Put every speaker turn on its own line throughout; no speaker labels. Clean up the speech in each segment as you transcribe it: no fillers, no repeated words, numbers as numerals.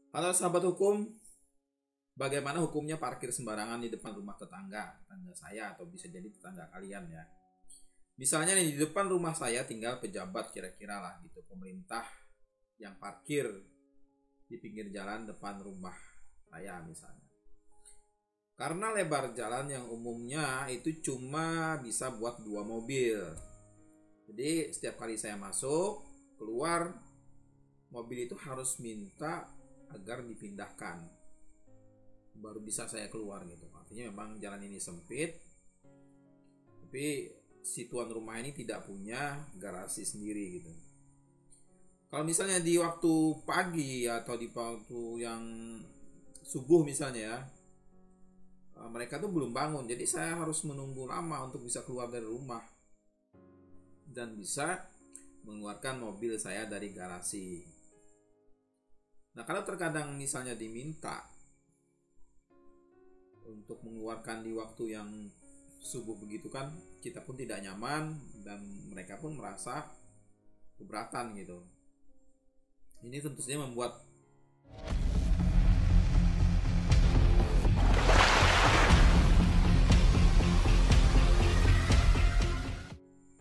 Halo sahabat hukum, bagaimana hukumnya parkir sembarangan di depan rumah tetangga saya atau bisa jadi tetangga kalian ya. Misalnya nih, di depan rumah saya tinggal pejabat kira-kira lah gitu, pemerintah yang parkir di pinggir jalan depan rumah saya misalnya. Karena lebar jalan yang umumnya itu cuma bisa buat 2 mobil. Jadi setiap kali saya masuk, keluar, mobil itu harus minta agar dipindahkan baru bisa saya keluar gitu. Artinya memang jalan ini sempit, tapi si tuan rumah ini tidak punya garasi sendiri gitu. Kalau misalnya di waktu pagi atau di waktu yang subuh misalnya ya, mereka tuh belum bangun, jadi saya harus menunggu lama untuk bisa keluar dari rumah dan bisa mengeluarkan mobil saya dari garasi. Nah, kalau terkadang misalnya diminta untuk mengeluarkan di waktu yang subuh begitu kan, kita pun tidak nyaman dan mereka pun merasa keberatan gitu. Ini tentu saja membuat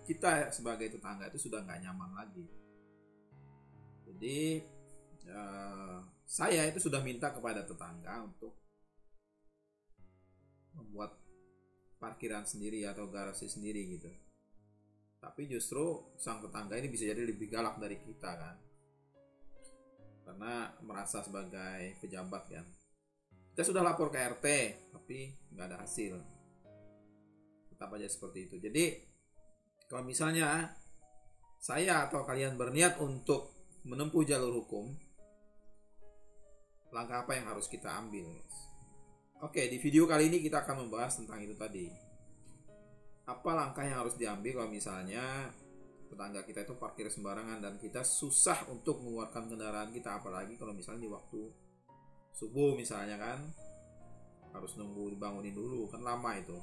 kita sebagai tetangga itu sudah nggak nyaman lagi. Jadi saya itu sudah minta kepada tetangga untuk membuat parkiran sendiri atau garasi sendiri gitu. Tapi justru sang tetangga ini bisa jadi lebih galak dari kita kan, karena merasa sebagai pejabat kan. Kita sudah lapor ke RT tapi nggak ada hasil, tetap aja seperti itu. Jadi kalau misalnya saya atau kalian berniat untuk menempuh jalur hukum, langkah apa yang harus kita ambil? Oke, di video kali ini kita akan membahas tentang itu tadi. Apa langkah yang harus diambil kalau misalnya tetangga kita itu parkir sembarangan dan kita susah untuk mengeluarkan kendaraan kita, apalagi kalau misalnya di waktu subuh misalnya kan, harus nunggu dibangunin dulu, kan lama itu.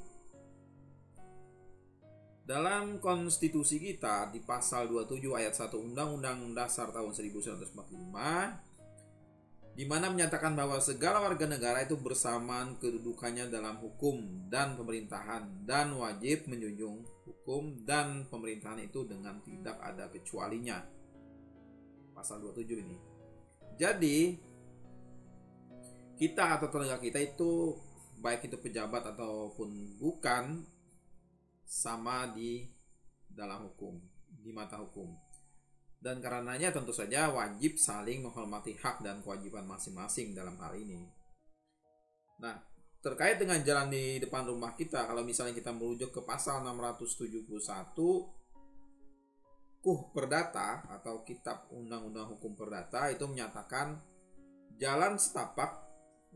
Dalam konstitusi kita di pasal 27 ayat 1 Undang-Undang Dasar tahun 1945, di mana menyatakan bahwa segala warga negara itu bersamaan kedudukannya dalam hukum dan pemerintahan dan wajib menjunjung hukum dan pemerintahan itu dengan tidak ada kecualinya. Pasal 27 ini. Jadi kita atau tetangga kita itu, baik itu pejabat ataupun bukan, sama di dalam hukum, di mata hukum. Dan karenanya tentu saja wajib saling menghormati hak dan kewajiban masing-masing dalam hal ini. Nah, terkait dengan jalan di depan rumah kita, kalau misalnya kita merujuk ke pasal 671 Perdata atau Kitab Undang-Undang Hukum Perdata, itu menyatakan jalan setapak,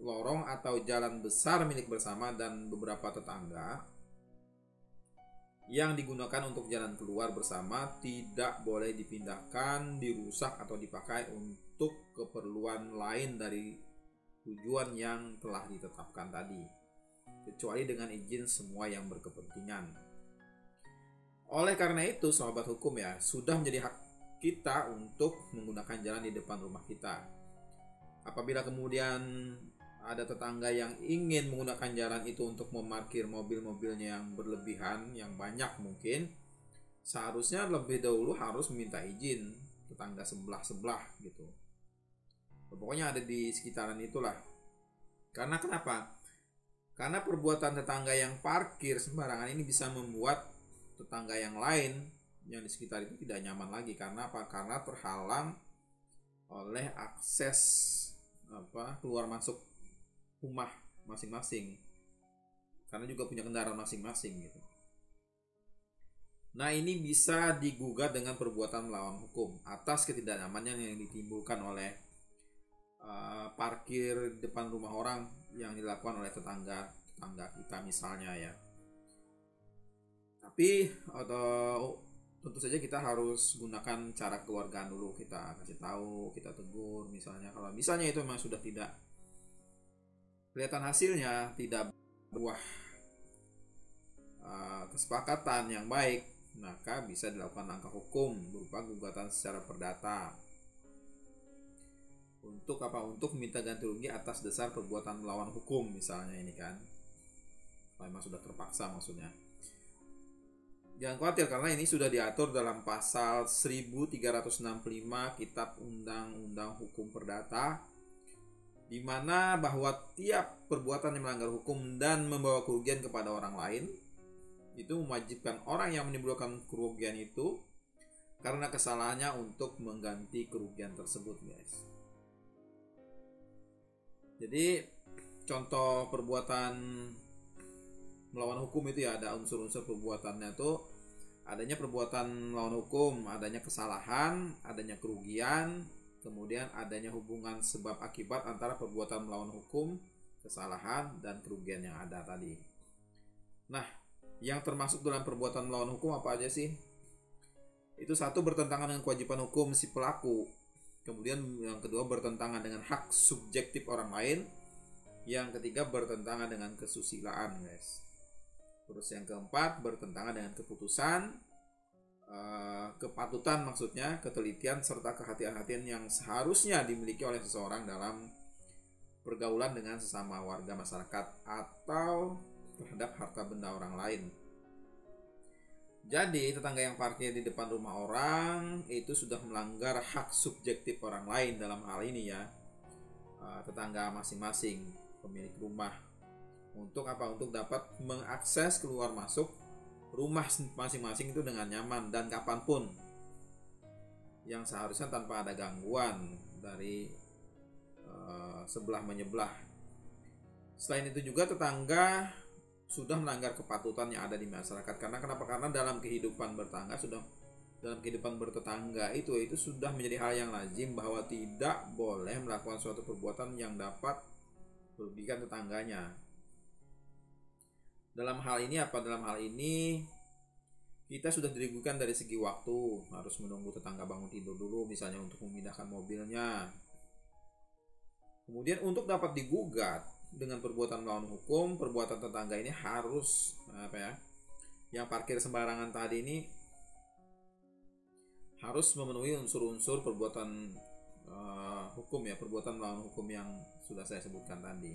lorong atau jalan besar milik bersama dan beberapa tetangga yang digunakan untuk jalan keluar bersama tidak boleh dipindahkan, dirusak atau dipakai untuk keperluan lain dari tujuan yang telah ditetapkan tadi, kecuali dengan izin semua yang berkepentingan. Oleh karena itu, sahabat hukum ya, sudah menjadi hak kita untuk menggunakan jalan di depan rumah kita. Apabila kemudian ada tetangga yang ingin menggunakan jalan itu untuk memarkir mobil-mobilnya yang berlebihan, yang banyak mungkin, seharusnya lebih dahulu harus meminta izin tetangga sebelah-sebelah gitu. Pokoknya ada di sekitaran itulah. Karena kenapa? Karena perbuatan tetangga yang parkir sembarangan ini bisa membuat tetangga yang lain yang di sekitar itu tidak nyaman lagi. Karena apa? Karena terhalang oleh akses keluar masuk rumah masing-masing, karena juga punya kendaraan masing-masing gitu. Nah, ini bisa digugat dengan perbuatan melawan hukum atas ketidaknyamanan yang ditimbulkan oleh parkir depan rumah orang yang dilakukan oleh tetangga kita misalnya ya. Tapi tentu saja kita harus gunakan cara keluargaan dulu, kita kasih tahu, kita tegur misalnya. Kalau misalnya itu memang sudah tidak kelihatan hasilnya, tidak berbuah kesepakatan yang baik, maka bisa dilakukan langkah hukum berupa gugatan secara perdata untuk untuk apa? Untuk meminta ganti rugi atas dasar perbuatan melawan hukum misalnya ini kan. Memang sudah terpaksa maksudnya. Jangan khawatir karena ini sudah diatur dalam pasal 1365 Kitab Undang-Undang Hukum Perdata, di mana bahwa tiap perbuatan yang melanggar hukum dan membawa kerugian kepada orang lain itu mewajibkan orang yang menimbulkan kerugian itu karena kesalahannya untuk mengganti kerugian tersebut, guys. Jadi contoh perbuatan melawan hukum itu ya ada unsur-unsur perbuatannya tuh adanya perbuatan melawan hukum, adanya kesalahan, adanya kerugian, kemudian adanya hubungan sebab akibat antara perbuatan melawan hukum, kesalahan, dan kerugian yang ada tadi. Nah, yang termasuk dalam perbuatan melawan hukum apa aja sih? Itu satu, bertentangan dengan kewajiban hukum si pelaku. Kemudian yang kedua, bertentangan dengan hak subjektif orang lain. Yang ketiga, bertentangan dengan kesusilaan, guys. Terus yang keempat, bertentangan dengan keputusan, kepatutan maksudnya, ketelitian serta kehati-hatian yang seharusnya dimiliki oleh seseorang dalam pergaulan dengan sesama warga masyarakat atau terhadap harta benda orang lain. Jadi tetangga yang parkir di depan rumah orang itu sudah melanggar hak subjektif orang lain dalam hal ini ya, tetangga masing-masing pemilik rumah, untuk apa? Untuk dapat mengakses keluar masuk rumah masing-masing itu dengan nyaman dan kapanpun, yang seharusnya tanpa ada gangguan dari sebelah menyebelah. Selain itu juga tetangga sudah melanggar kepatutan yang ada di masyarakat. Karena kenapa? Karena dalam kehidupan bertetangga itu sudah menjadi hal yang lazim bahwa tidak boleh melakukan suatu perbuatan yang dapat merugikan tetangganya. Dalam hal ini apa? Dalam hal ini kita sudah diragukan dari segi waktu, harus menunggu tetangga bangun tidur dulu misalnya untuk memindahkan mobilnya. Kemudian untuk dapat digugat dengan perbuatan melawan hukum, perbuatan tetangga ini harus yang parkir sembarangan tadi ini harus memenuhi unsur-unsur perbuatan hukum ya, perbuatan melawan hukum yang sudah saya sebutkan tadi.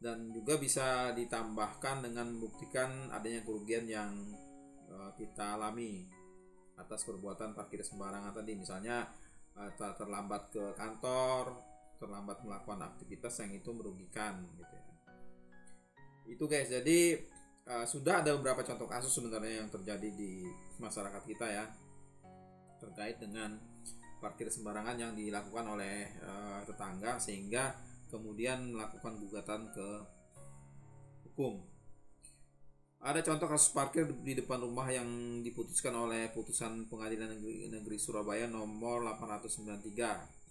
Dan juga bisa ditambahkan dengan membuktikan adanya kerugian yang kita alami atas perbuatan parkir sembarangan tadi, misalnya terlambat ke kantor, terlambat melakukan aktivitas yang itu merugikan gitu ya. Itu guys, jadi sudah ada beberapa contoh kasus sebenarnya yang terjadi di masyarakat kita ya, terkait dengan parkir sembarangan yang dilakukan oleh tetangga sehingga kemudian melakukan gugatan ke hukum. Ada contoh kasus parkir di depan rumah yang diputuskan oleh putusan Pengadilan Negeri Surabaya nomor 893.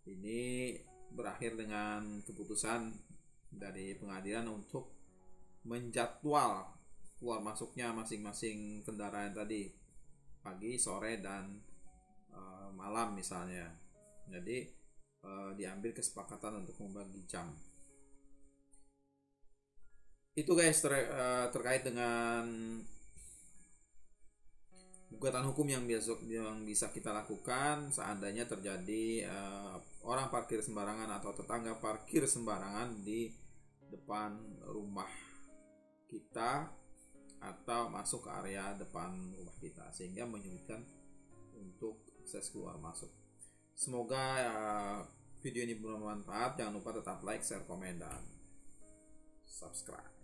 Ini berakhir dengan keputusan dari pengadilan untuk menjadwal keluar masuknya masing-masing kendaraan tadi, pagi, sore, dan malam misalnya. Jadi diambil kesepakatan untuk membagi jam. Itu guys terkait dengan gugatan hukum yang bisa kita lakukan seandainya terjadi orang parkir sembarangan atau tetangga parkir sembarangan di depan rumah kita atau masuk ke area depan rumah kita sehingga menyulitkan untuk akses keluar masuk. Semoga video ini bermanfaat. Jangan lupa tetap like, share, komen, dan subscribe.